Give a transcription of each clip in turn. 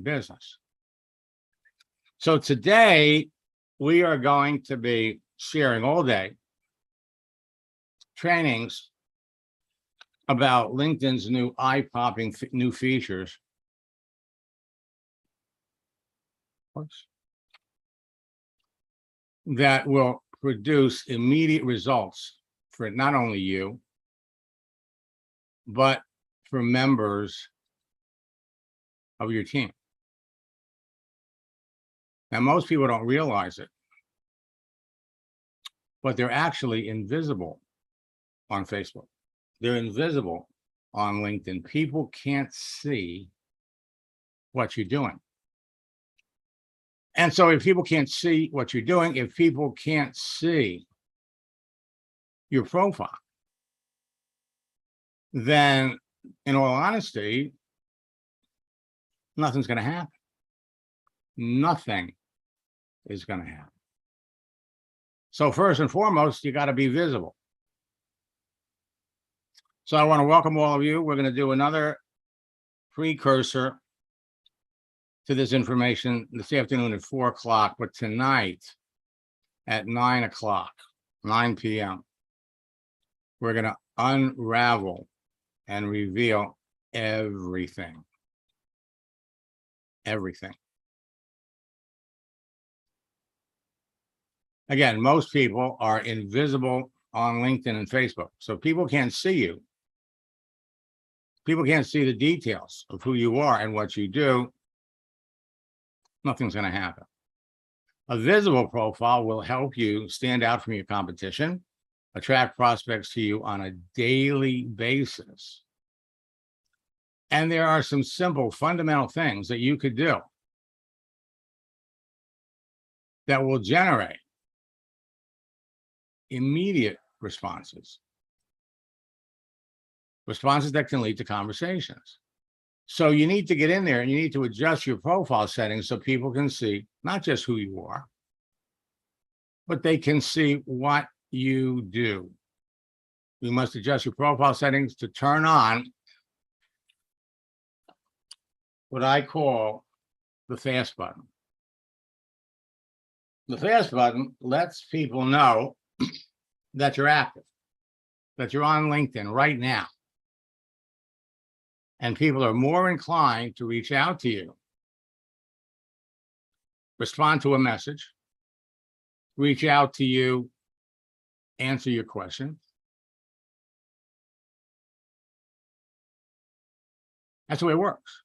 business. So today we are going to be sharing all day trainings about LinkedIn's new eye-popping new features that will produce immediate results for not only you, but for members of your team. Now, most people don't realize it, but they're actually invisible on Facebook. They're invisible on LinkedIn. People can't see what you're doing. And so if people can't see what you're doing, if people can't see your profile, then in all honesty, nothing's going to happen. Nothing is going to happen. So first and foremost, you got to be visible. So I want to welcome all of you. We're going to do another precursor to this information this afternoon at 4 o'clock, but tonight at 9 o'clock, 9 p.m., we're going to unravel and reveal everything. Everything. Again, most people are invisible on LinkedIn and Facebook, so people can't see you. People can't see the details of who you are and what you do. Nothing's going to happen. A visible profile will help you stand out from your competition, attract prospects to you on a daily basis. And there are some simple, fundamental things that you could do that will generate immediate responses that can lead to conversations. So you need to get in there and you need to adjust your profile settings so people can see not just who you are, but they can see what you do. You must adjust your profile settings to turn on what I call the fast button. The fast button lets people know that you're active, that you're on LinkedIn right now. And people are more inclined to reach out to you, respond to a message, reach out to you, answer your question. That's the way it works.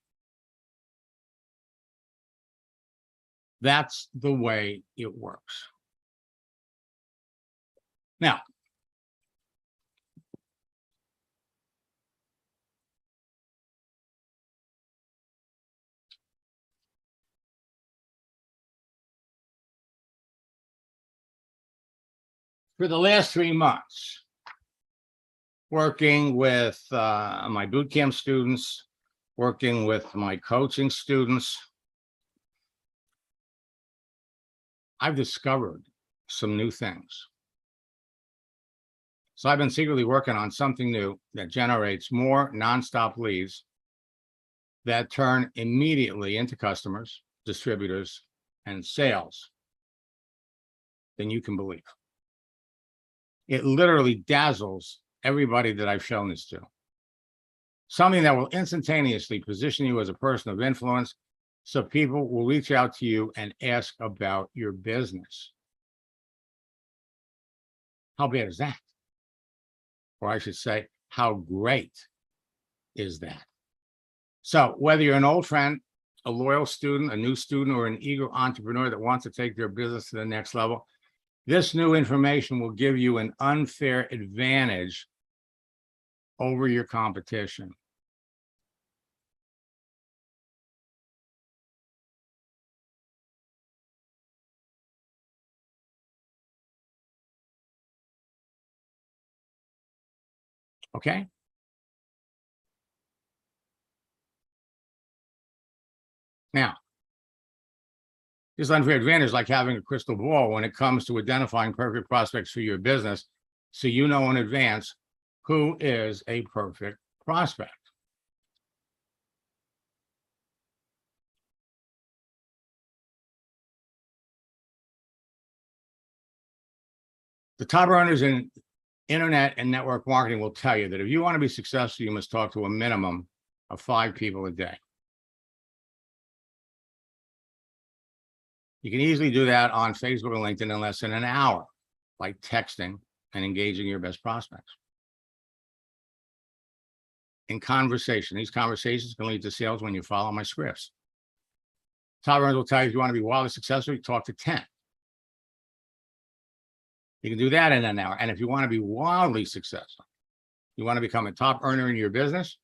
That's the way it works. Now, for the last 3 months, working with my boot camp students, working with my coaching students, I've discovered some new things. So I've been secretly working on something new that generates more nonstop leads that turn immediately into customers, distributors, and sales than you can believe. It literally dazzles everybody that I've shown this to. Something that will instantaneously position you as a person of influence, so people will reach out to you and ask about your business. How bad is that? Or I should say, how great is that? So whether you're an old friend, a loyal student, a new student, or an eager entrepreneur that wants to take their business to the next level, this new information will give you an unfair advantage over your competition. Okay? Now, this unfair advantage is like having a crystal ball when it comes to identifying perfect prospects for your business, so you know in advance who is a perfect prospect. The top earners in internet and network marketing will tell you that if you want to be successful, you must talk to a minimum of 5 people a day. You can easily do that on Facebook and LinkedIn in less than an hour by texting and engaging your best prospects. In conversation, these conversations can lead to sales when you follow my scripts. Top earners will tell you if you want to be wildly successful, you talk to 10. You can do that in an hour. And if you want to be wildly successful, you want to become a top earner in your business,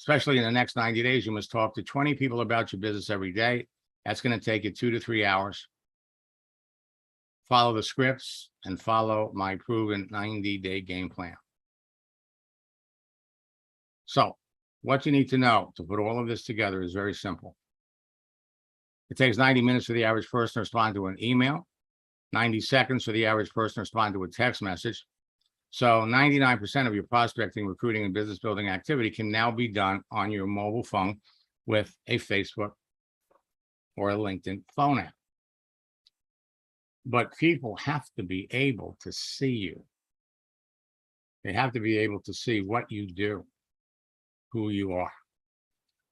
especially in the next 90 days, you must talk to 20 people about your business every day. That's going to take you 2 to 3 hours. Follow the scripts and follow my proven 90-day game plan. So what you need to know to put all of this together is very simple. It takes 90 minutes for the average person to respond to an email, 90 seconds for the average person to respond to a text message. So 99% of your prospecting, recruiting, and business building activity can now be done on your mobile phone with a Facebook or a LinkedIn phone app. But people have to be able to see you. They have to be able to see what you do, who you are.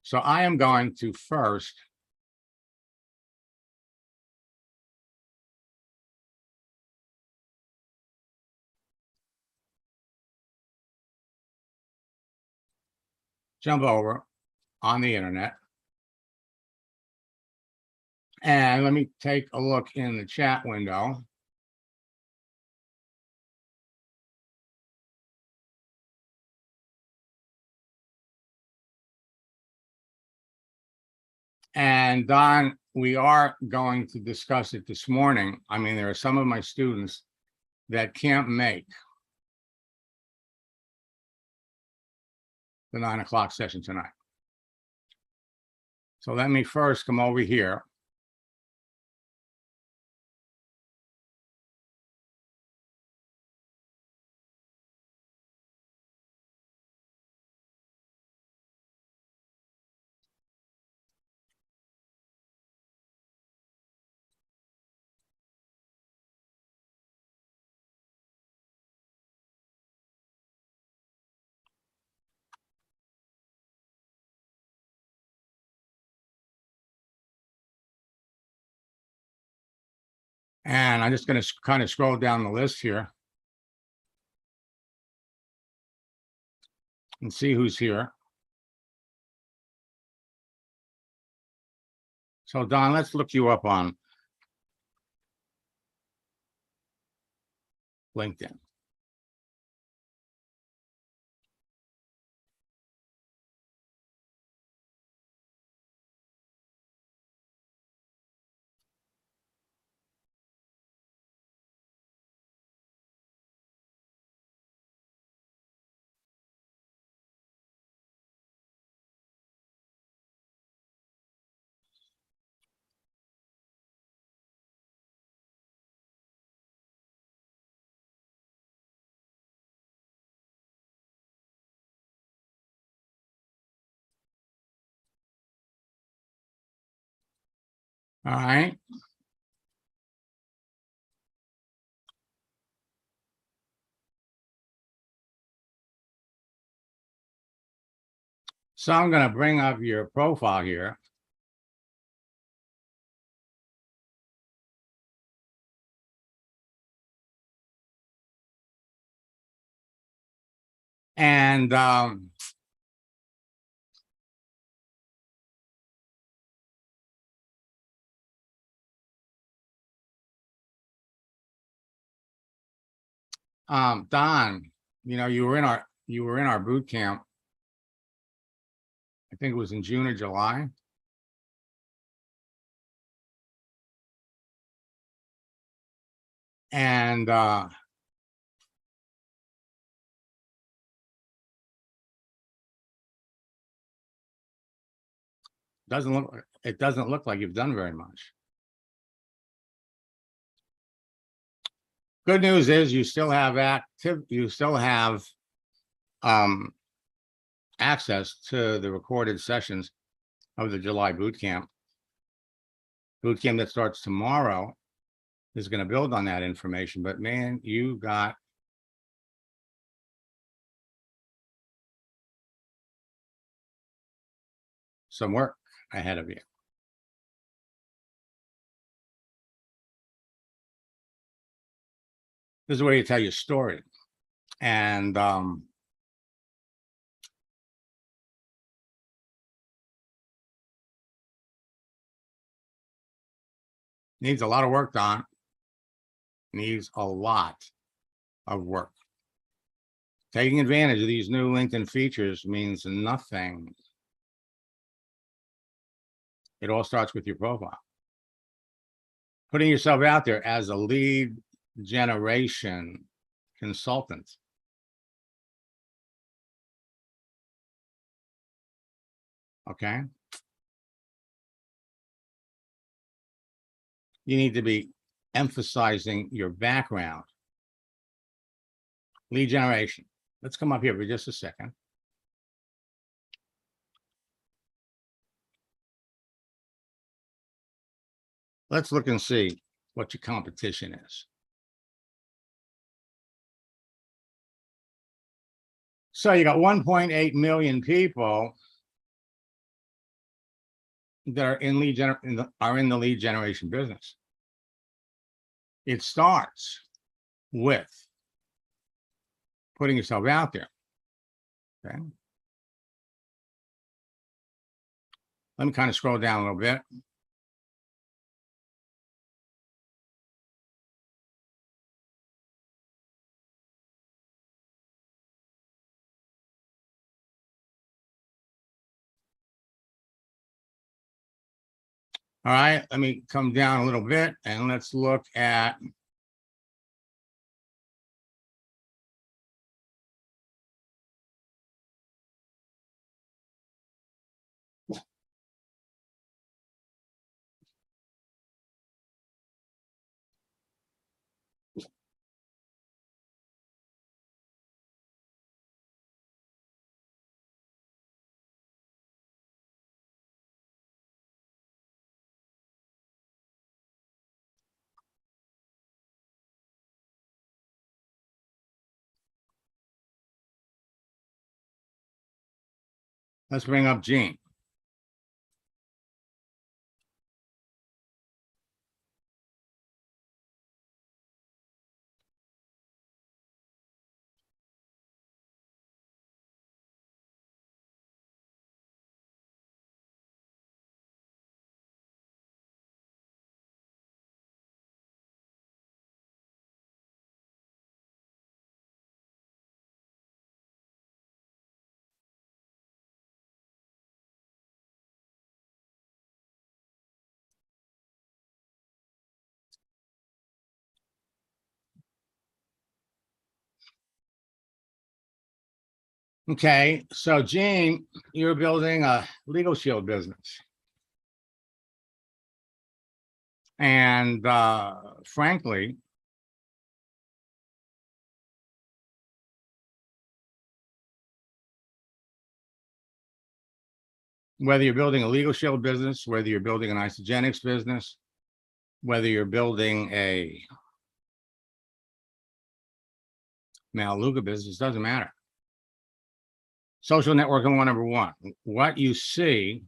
So I am going to first jump over on the internet. And let me take a look in the chat window. And Don, we are going to discuss it this morning. I mean, there are some of my students that can't make the 9 o'clock session tonight. So let me first come over here. And I'm just going to kind of scroll down the list here and see who's here. So Don, let's look you up on LinkedIn. All right. So I'm going to bring up your profile here. And Don, you know, you were in our boot camp. I think it was in June or July. And it doesn't look like you've done very much. Good news is you still have access to the recorded sessions of the July boot camp that starts tomorrow is going to build on that information. But man, you got some work ahead of you. This is where you tell your story. And needs a lot of work done. Needs a lot of work. Taking advantage of these new LinkedIn features means nothing. It all starts with your profile. Putting yourself out there as a lead generation consultant. Okay. You need to be emphasizing your background. Lead generation. Let's come up here for just a second. Let's look and see what your competition is. So you got 1.8 million people that are in the lead generation business. It starts with putting yourself out there. Okay. Let me kind of scroll down a little bit. All right, let me come down a little bit and let's look at let's bring up Gene. Okay, so Gene, you're building a legal shield business. And frankly, whether you're building a legal shield business, whether you're building an Isagenix business, whether you're building a Melaleuca business, doesn't matter. Social networking number one. What you see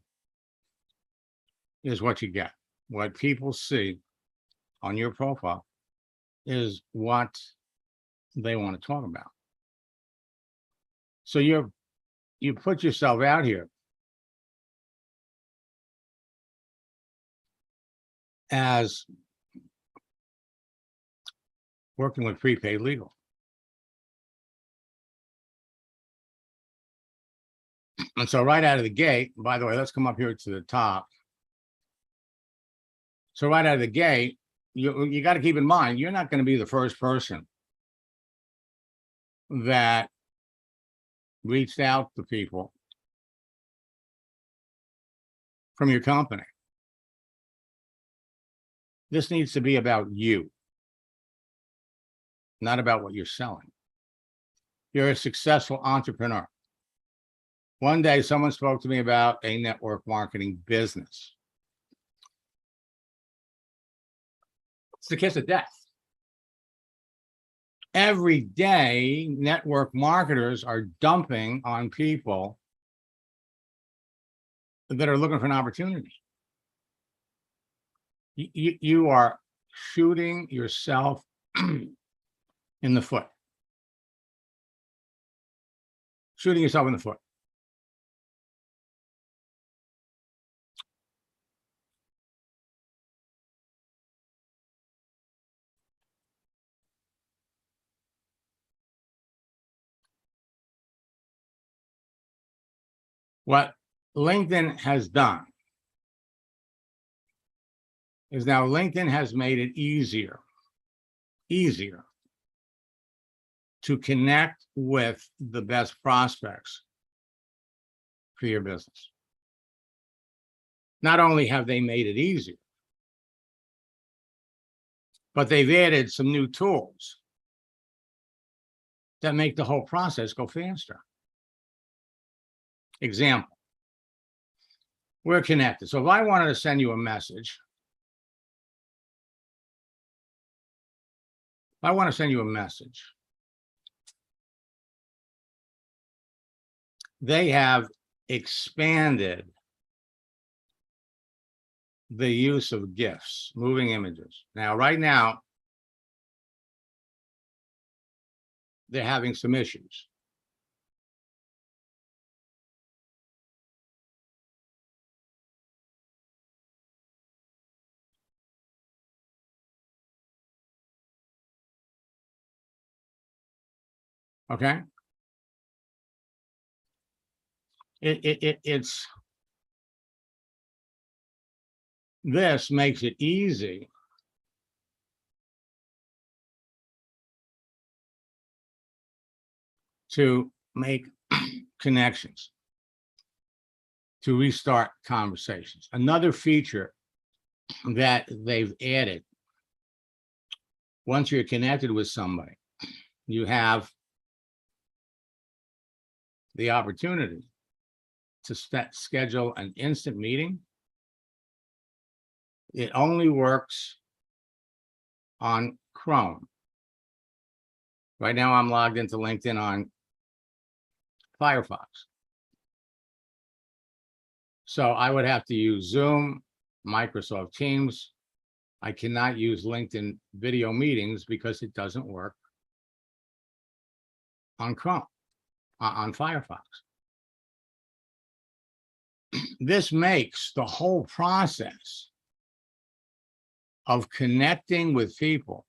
is what you get. What people see on your profile is what they want to talk about. So you put yourself out here as working with prepaid legal. And so right out of the gate, by the way, let's come up here to the top. So right out of the gate, you got to keep in mind, you're not going to be the first person that reached out to people from your company. This needs to be about you, not about what you're selling. You're a successful entrepreneur. One day, someone spoke to me about a network marketing business. It's the kiss of death. Every day, network marketers are dumping on people that are looking for an opportunity. You are shooting yourself in the foot. Shooting yourself in the foot. What LinkedIn has done is now LinkedIn has made it easier to connect with the best prospects for your business. Not only have they made it easier, but they've added some new tools that make the whole process go faster. Example, we're connected. So if I wanted to send you a message, they have expanded the use of GIFs, moving images. Now, right now, they're having some issues. Okay? This makes it easy to make connections, to restart conversations. Another feature that they've added, once you're connected with somebody, you have the opportunity to schedule an instant meeting. It only works on Chrome. Right now, I'm logged into LinkedIn on Firefox. So I would have to use Zoom, Microsoft Teams. I cannot use LinkedIn video meetings because it doesn't work on Chrome, on Firefox. This makes the whole process of connecting with people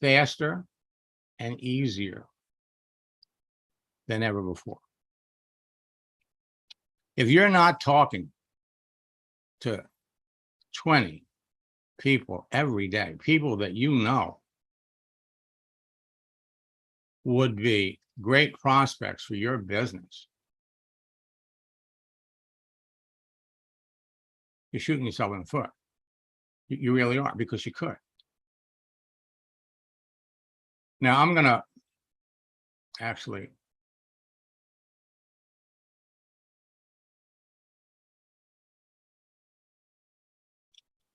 faster and easier than ever before. If you're not talking to 20 people every day, people that you know would be great prospects for your business, you're shooting yourself in the foot. You really are, because you could. Now, I'm going to actually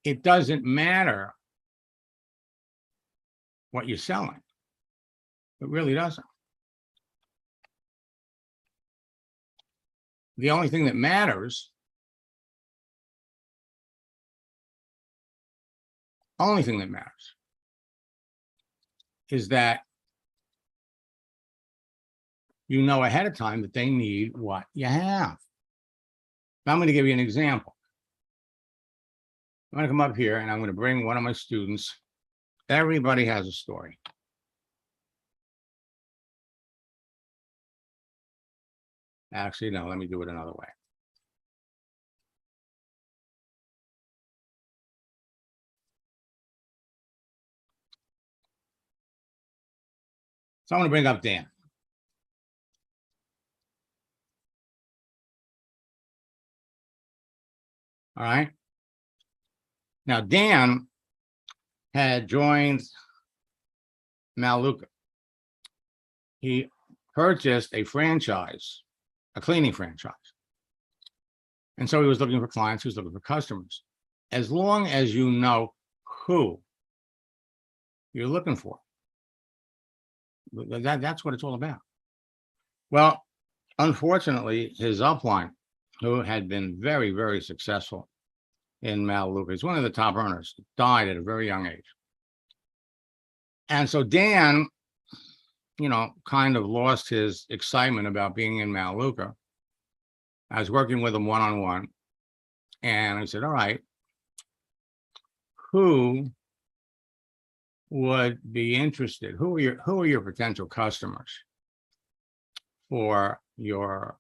it doesn't matter what you're selling. It really doesn't. The only thing that matters is that you know ahead of time that they need what you have. Now, I'm going to give you an example. I'm going to come up here and I'm going to bring one of my students. Everybody has a story. Actually, no, let me do it another way. So I'm going to bring up Dan. All right. Now, Dan had joined Melaleuca. He purchased a franchise, a cleaning franchise. And so he was looking for clients, he was looking for customers. As long as you know who you're looking for, that's what it's all about. Well, unfortunately, his upline, who had been very, very successful in Melaleuca, he's one of the top earners, died at a very young age. And so Dan, kind of lost his excitement about being in Melaleuca. I was working with him one-on-one, and I said, all right, who would be interested? Who are your potential customers for your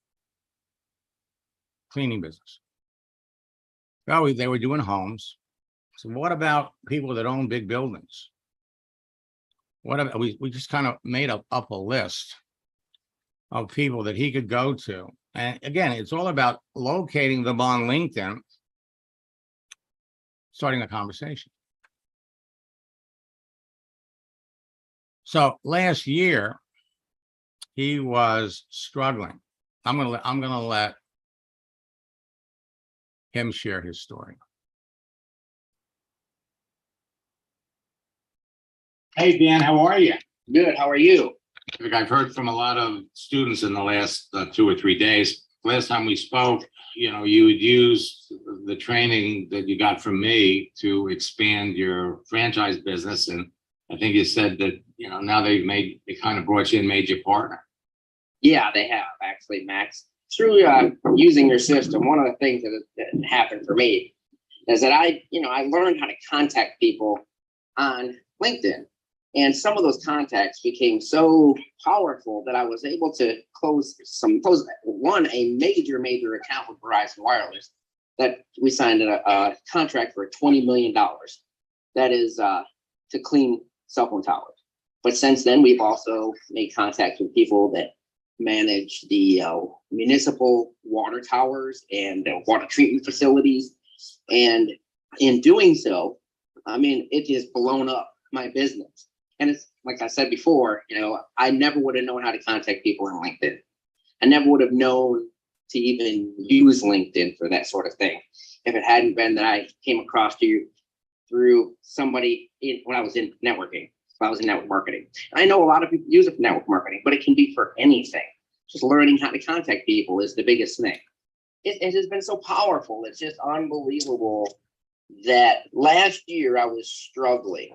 cleaning business? Well, they were doing homes. So what about people that own big buildings? What about, we just kind of made up a list of people that he could go to. And again, it's all about locating them on LinkedIn, starting a conversation. So last year, he was struggling. I'm gonna let him share his story. Hey, Dan, how are you? Good. How are you? I've heard from a lot of students in the last 2 or 3 days. Last time we spoke, you had used the training that you got from me to expand your franchise business. And I think you said that, now they kind of brought you and made you a partner. Yeah, they have actually, Max. Through using your system, one of the things that happened for me is that I learned how to contact people on LinkedIn. And some of those contacts became so powerful that I was able to close a major account with Verizon Wireless that we signed a contract for $20 million. That is to clean cell phone towers. But since then, we've also made contact with people that manage the municipal water towers and water treatment facilities. And in doing so, it has blown up my business. And it's like I said before, I never would have known how to contact people on LinkedIn. I never would have known to even use LinkedIn for that sort of thing if it hadn't been that I came across you through somebody when I was in networking. I was in network marketing. I know a lot of people use it for network marketing, but it can be for anything. Just learning how to contact people is the biggest thing. It has been so powerful. It's just unbelievable that last year I was struggling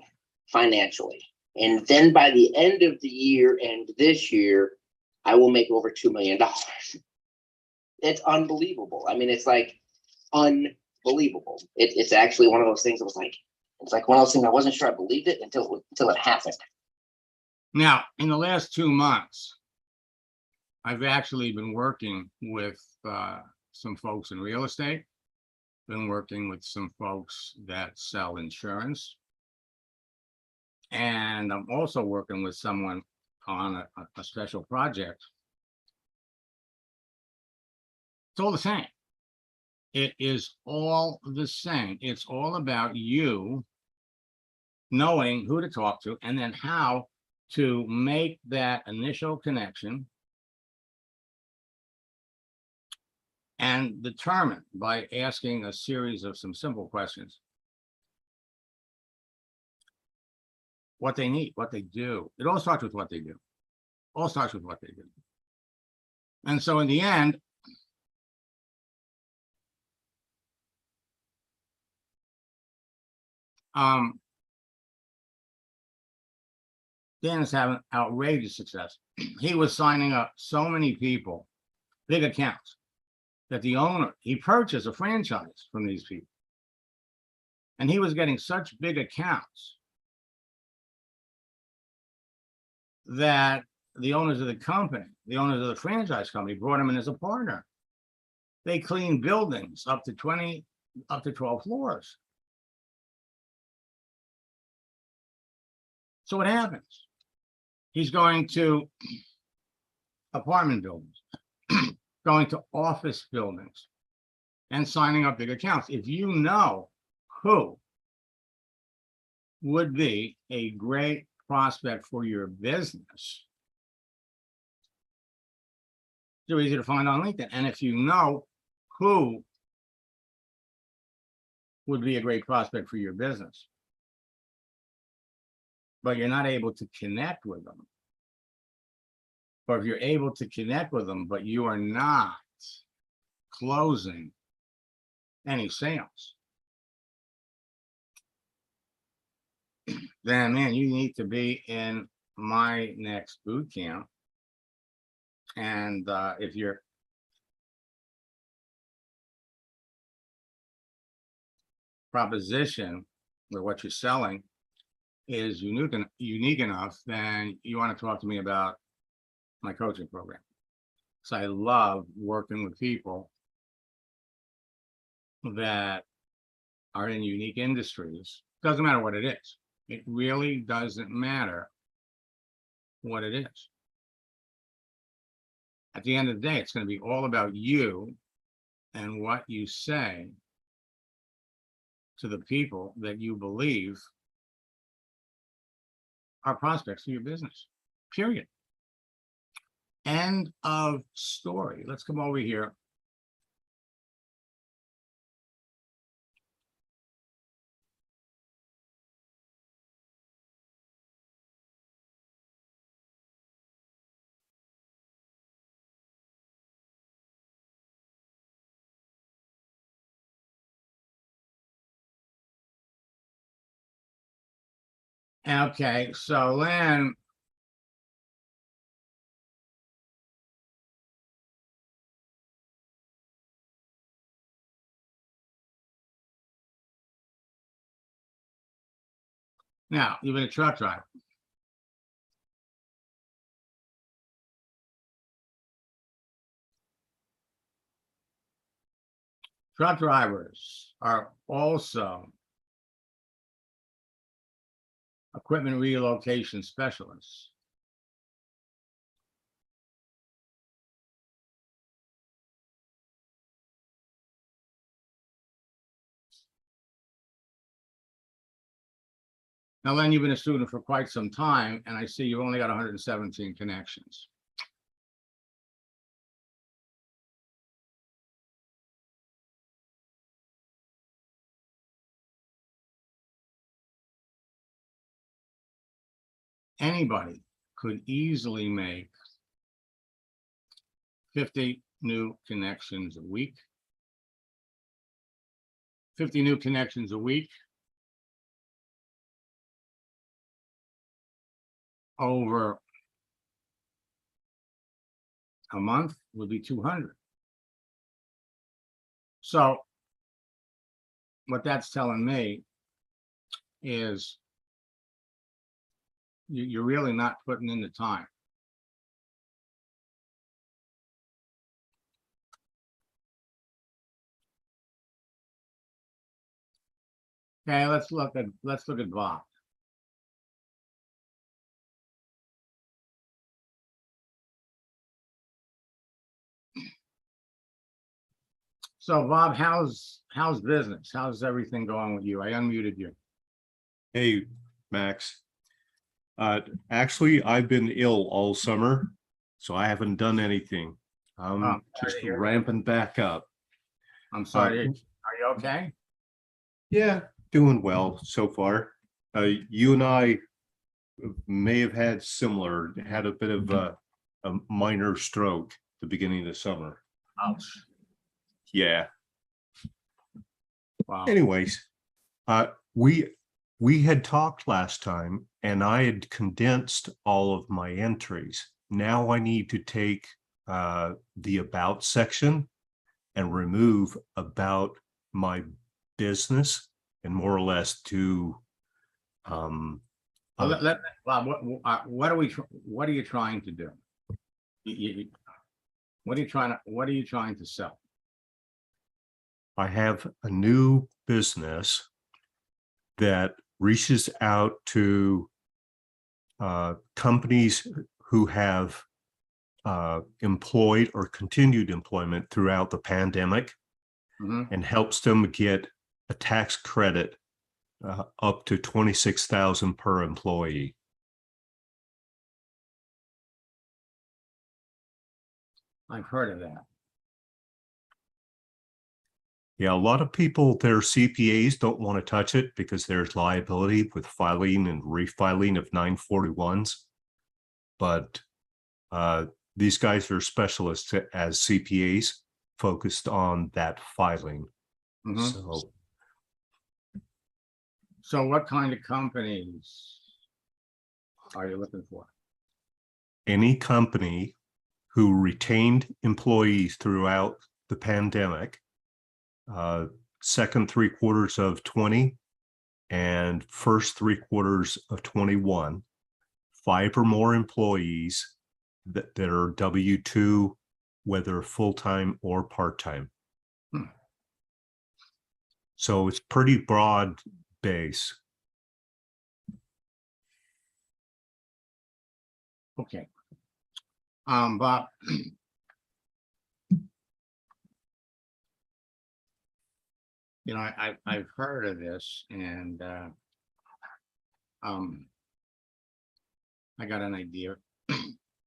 financially. And then by the end of the year and this year, I will make over $2 million. It's unbelievable. It's like unbelievable. It's actually one of those things that was like, it's like one of those things I wasn't sure I believed it until it happened. Now, in the last 2 months, I've actually been working with some folks in real estate, been working with some folks that sell insurance. And I'm also working with someone on a special project. It's all the same. It is all the same. It's all about you knowing who to talk to and then how to make that initial connection and determine by asking a series of some simple questions what they need, what they do. It all starts with what they do. All starts with what they do. And so in the end, Dan is having outrageous success. He was signing up so many people, big accounts, that the owner, he purchased a franchise from these people. And he was getting such big accounts that the owners of the company, the owners of the franchise company brought him in as a partner. They cleaned buildings up to 12 floors. So what happens? He's going to apartment buildings, going to office buildings, and signing up big accounts. If you know who would be a great prospect for your business, they're easy to find on LinkedIn. And if you know who would be a great prospect for your business. But you're not able to connect with them. Or if you're able to connect with them, but you are not closing any sales, then man, you need to be in my next boot camp. And if your proposition or what you're selling is unique enough, then you want to talk to me about my coaching program. So I love working with people that are in unique industries. Doesn't matter what it is. It really doesn't matter what it is. At the end of the day, it's going to be all about you and what you say to the people that you believe are prospects for your business, period. End of story. Let's come over here. Okay, so then now you've been a truck driver. Truck drivers are also equipment relocation specialists. Now, Len, you've been a student for quite some time, and I see you've only got 117 connections. Anybody could easily make 50 new connections a week. 50 new connections a week over a month would be 200. So what that's telling me is you're really not putting in the time. Okay, let's look at Bob. So Bob, how's business? How's everything going with you? I unmuted you. Hey, Max. Actually, I've been ill all summer, so I haven't done anything. I'm just ramping back up. I'm sorry. Are you okay? Yeah, doing well so far. You and I may have had a bit of a minor stroke at the beginning of the summer. Ouch. Yeah. Wow. Anyways, we had talked last time and I had condensed all of my entries. Now I need to take the about section and remove about my business and more or less to Bob, what are you trying to do? What are you trying to sell? I have a new business that reaches out to companies who have employed or continued employment throughout the pandemic and helps them get a tax credit up to $26,000 per employee. I've heard of that. Yeah, a lot of people, their CPAs don't want to touch it because there's liability with filing and refiling of 941s. But these guys are specialists as CPAs focused on that filing. Mhm. So So what kind of companies are you looking for? any company who retained employees throughout the pandemic, second 3/4 of 20 and first 3/4 of 21, 5 or more employees that are W-2, whether full-time or part-time. Hmm. So it's pretty broad base. Okay. Bob, you know, I've heard of this, and I got an idea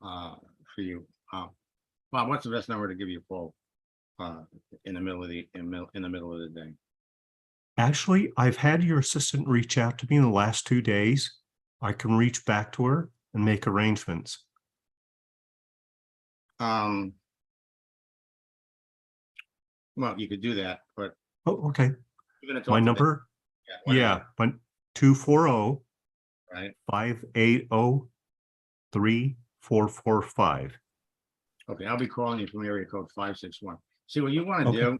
for you. Bob, what's the best number to give you a call in the middle of the day? Actually, I've had your assistant reach out to me in the last 2 days. I can reach back to her and make arrangements. Well, you could do that, but Oh, okay. you're gonna talk My to them. number, What is it? yeah, 240 Right. 580 3445. Okay, I'll be calling you from area code 561. See, what you want to Okay. do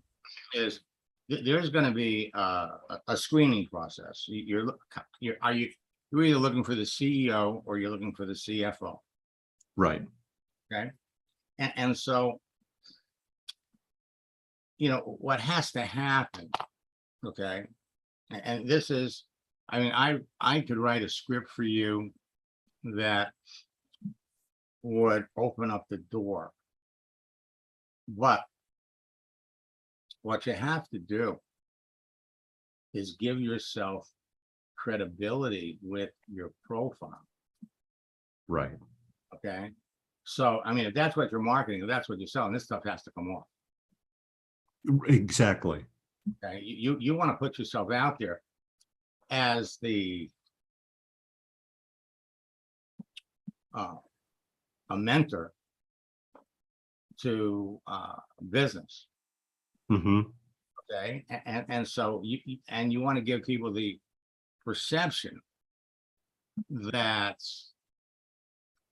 is there's going to be a screening process. You're you're either looking for the CEO or you're looking for the CFO. Right. Okay, and so you know what has to happen. Okay, and this is, I mean, I could write a script for you that would open up the door, but what you have to do is give yourself credibility with your profile. Right. Okay. So, I mean, if that's what you're marketing, if that's what you're selling, this stuff has to come off. Exactly. Okay. You want to put yourself out there as the a mentor to business. Mm-hmm. Okay. And so you want to give people the perception that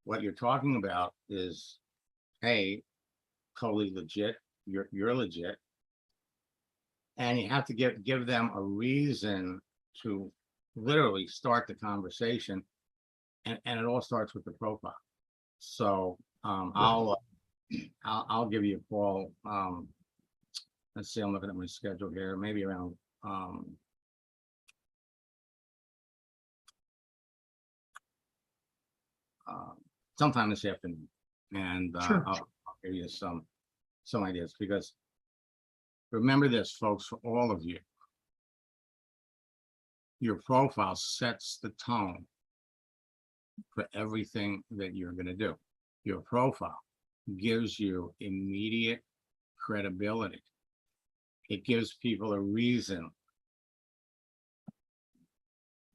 what you're talking about is, hey, totally legit. You're legit, and you have to give them a reason to literally start the conversation, and it all starts with the profile. So I'll give you a call. Let's see, I'm looking at my schedule here. Maybe around sometime this afternoon, and Sure. I'll give you some ideas, because remember this, folks, for all of you, your profile sets the tone for everything that you're going to do. Your profile gives you immediate credibility. It gives people a reason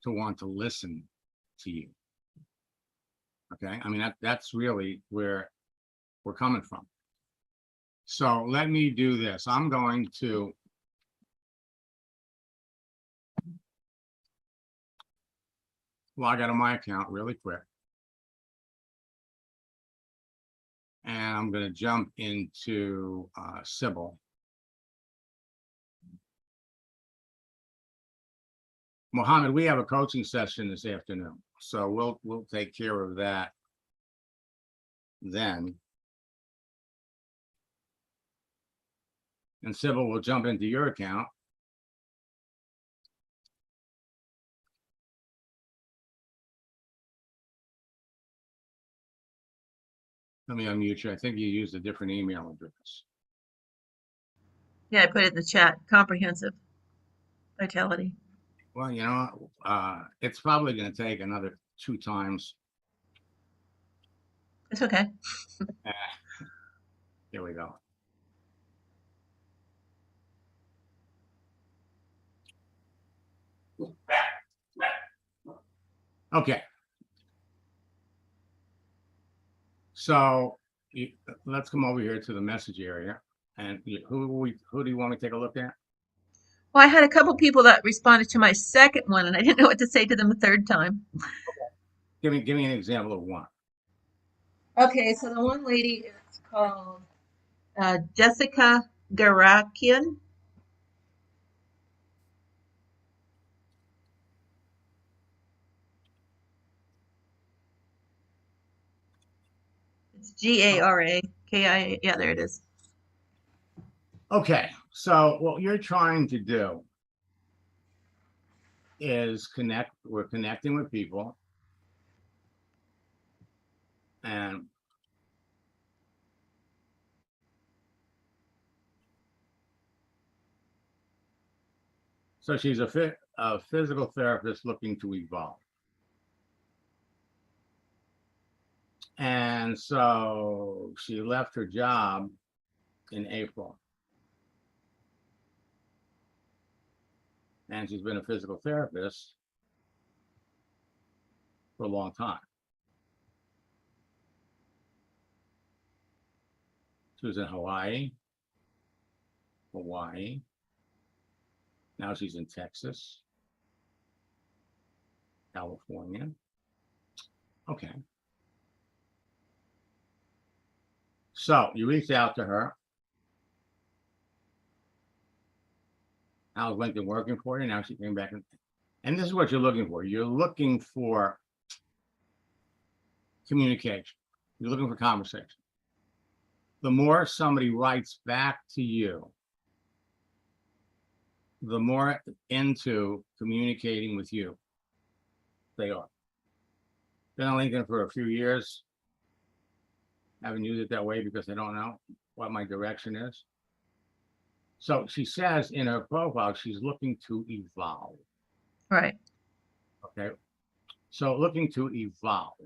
to want to listen to you. Okay, I mean, that's really where we're coming from. So let me do this. I'm going to log out of my account really quick, and I'm going to jump into Sybil. Mohammed, we have a coaching session this afternoon, so we'll take care of that then. And Sybil will jump into your account. Let me unmute you. I think you used a different email address. Yeah, I put it in the chat. Comprehensive vitality. Well, you know, it's probably going to take another 2 times. It's okay. Here, we go. Okay. So let's come over here to the message area. And who do you want me to take a look at? Well, I had a couple people that responded to my second one, and I didn't know what to say to them a third time. Give me an example of one. Okay, so the one lady is called Jessica Garakian. It's Garakkia. Yeah, there it is. Okay, so what you're trying to do is connect. We're connecting with people, and so she's a physical therapist looking to evolve. And so she left her job in April. And she's been a physical therapist for a long time. She was in Hawaii. Now she's in Texas, California. Okay. So you reached out to her. How's LinkedIn working for you? Now she came back and this is what you're looking for. You're looking for communication. You're looking for conversation. The more somebody writes back to you, the more into communicating with you they are. Been on LinkedIn for a few years. Haven't used it that way because I don't know what my direction is. So she says in her profile, she's looking to evolve. Right. Okay. So looking to evolve.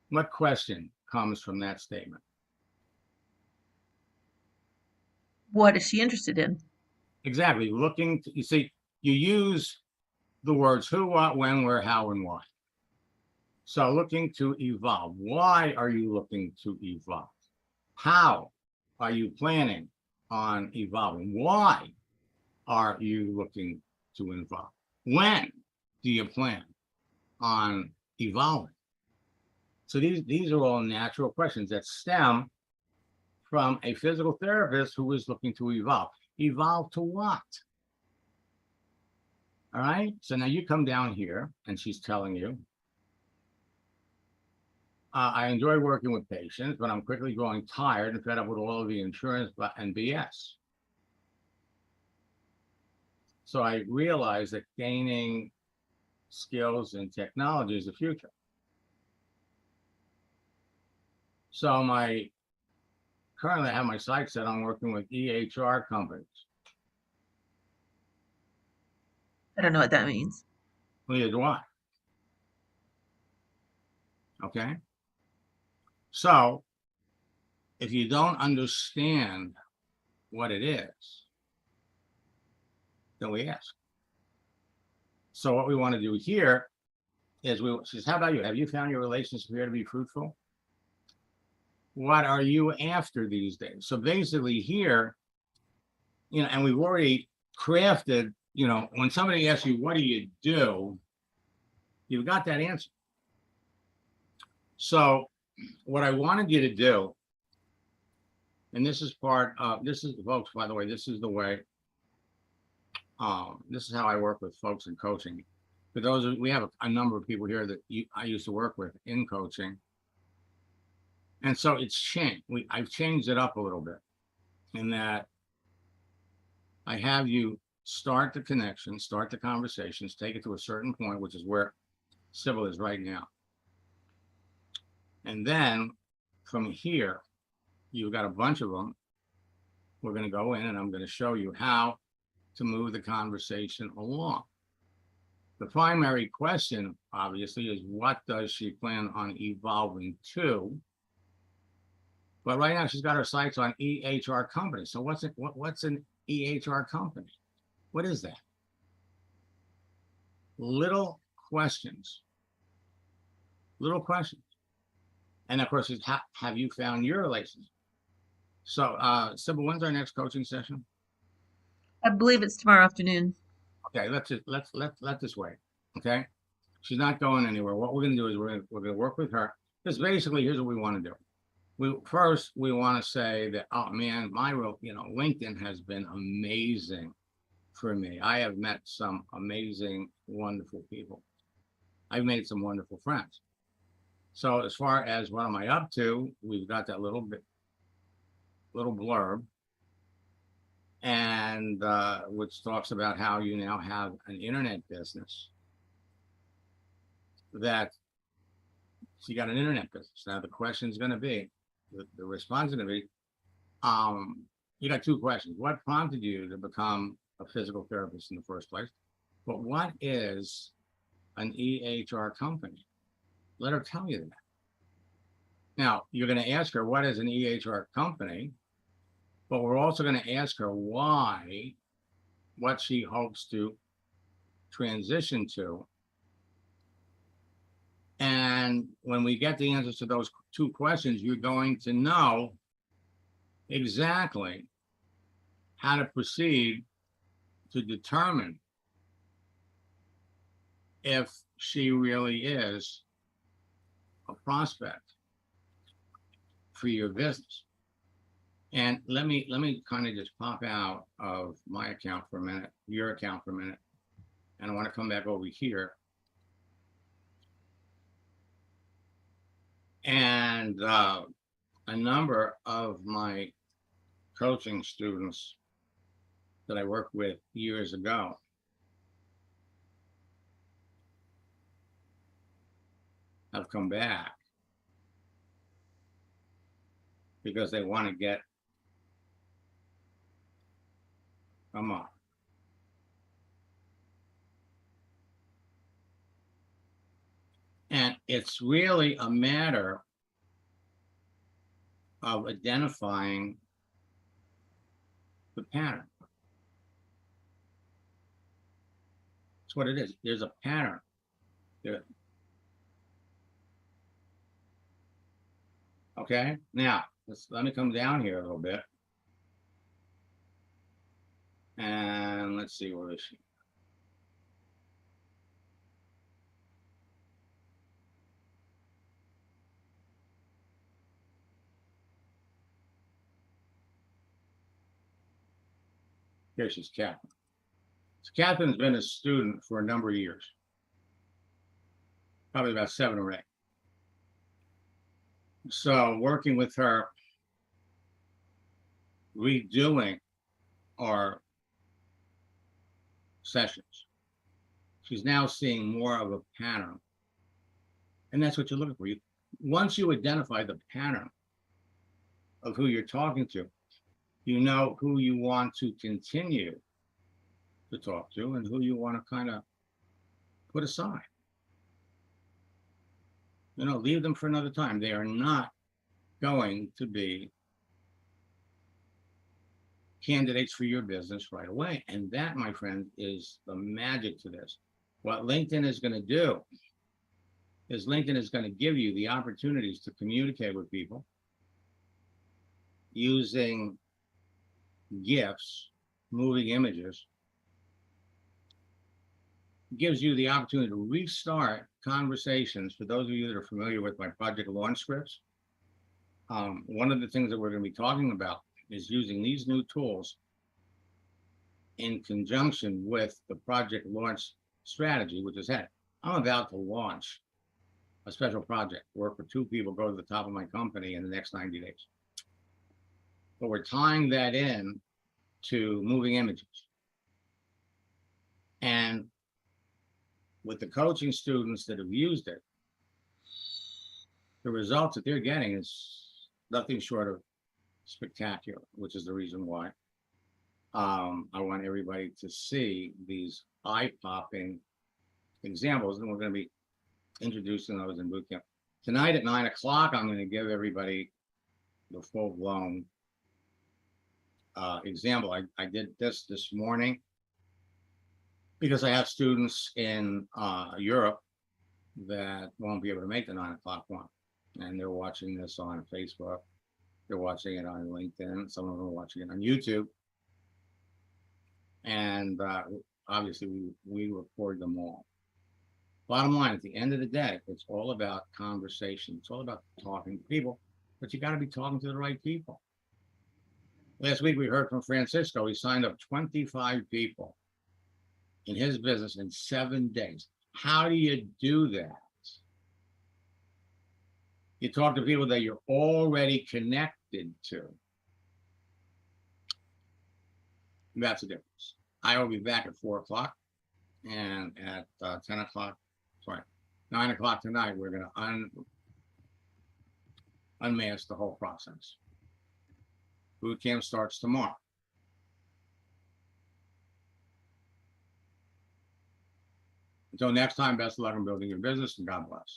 What question comes from that statement? What is she interested in? Exactly. Looking to, you see, you use the words who, what, when, where, how, and why. So looking to evolve. Why are you looking to evolve? How are you planning on evolving? Why are you looking to evolve? When do you plan on evolving? So these are all natural questions that stem from a physical therapist who is looking to evolve. Evolve to what? All right. So now you come down here and she's telling you, I enjoy working with patients, but I'm quickly growing tired and fed up with all of the insurance and BS. So I realized that gaining skills and technology is the future. So currently I have my sights set on working with EHR companies. I don't know what that means. Neither do I. Okay. So if you don't understand what it is, then we ask. So what we want to do here is she says, how about you? Have you found your relationship here to be fruitful? What are you after these days? So basically here, and we've already crafted, when somebody asks you, what do you do? You've got that answer. So what I wanted you to do, and this is folks, by the way, this is the way, this is how I work with folks in coaching. For we have a number of people here that I used to work with in coaching. And so it's changed. I've changed it up a little bit in that I have you start the connection, start the conversations, take it to a certain point, which is where Sybil is right now. And then from here, you've got a bunch of them. We're going to go in and I'm going to show you how to move the conversation along. The primary question, obviously, is what does she plan on evolving to? But right now she's got her sights on EHR company. So what's an EHR company? What is that? Little questions. Little questions. And of course, it's have you found your relationship? So, Sybil, when's our next coaching session? I believe it's tomorrow afternoon. Okay, let's let this wait. Okay, she's not going anywhere. What we're gonna do is we're gonna work with her. Because basically, here's what we want to do. We want to say that, oh man, LinkedIn has been amazing for me. I have met some amazing, wonderful people. I've made some wonderful friends. So as far as what am I up to, we've got that little blurb, and which talks about how you now have an internet business. That you got an internet business. Now the question is going to be, the response is going to be, you got two questions. What prompted you to become a physical therapist in the first place? But what is an EHR company? Let her tell you that. Now, you're going to ask her, what is an EHR company? But we're also going to ask her why, what she hopes to transition to. And when we get the answers to those two questions, you're going to know exactly how to proceed to determine if she really is a prospect for your business. And let me kind of just pop out of my account for a minute, your account for a minute, and I want to come back over here. And a number of my coaching students that I worked with years ago have come back because they want to get come on. And it's really a matter of identifying the pattern. That's what it is. There's a pattern there. Okay, now let me come down here a little bit. And let's see, where is she? Here she's Catherine. So Catherine's been a student for a number of years, probably about 7 or 8. So working with her, redoing our sessions, she's now seeing more of a pattern. And that's what you're looking for. Once you identify the pattern of who you're talking to, you know who you want to continue to talk to and who you want to kind of put aside. Leave them for another time. They are not going to be candidates for your business right away. And that, my friend, is the magic to this. What LinkedIn is going to do is LinkedIn is going to give you the opportunities to communicate with people using GIFs, moving images. It gives you the opportunity to restart conversations. For those of you that are familiar with my project launch scripts, one of the things that we're going to be talking about is using these new tools in conjunction with the project launch strategy, which is, hey, I'm about to launch a special project, work with 2 people, go to the top of my company in the next 90 days. But we're tying that in to moving images. And with the coaching students that have used it, the results that they're getting is nothing short of spectacular, which is the reason why I want everybody to see these eye-popping examples, and we're going to be introducing those in bootcamp. Tonight at 9 o'clock, I'm going to give everybody the full-blown example. I did this morning, Because I have students in Europe that won't be able to make the 9 o'clock one. And they're watching this on Facebook. They're watching it on LinkedIn. Some of them are watching it on YouTube. And obviously we record them all. Bottom line, at the end of the day, it's all about conversation. It's all about talking to people, but you got to be talking to the right people. Last week, we heard from Francisco. He signed up 25 people in his business in 7 days. How do you do that? You talk to people that you're already connected to. That's the difference. I will be back at 4 o'clock, and at 10 o'clock, sorry, 9 o'clock tonight, we're going to unmask the whole process. Boot camp starts tomorrow. Until next time, best of luck in building your business, and God bless.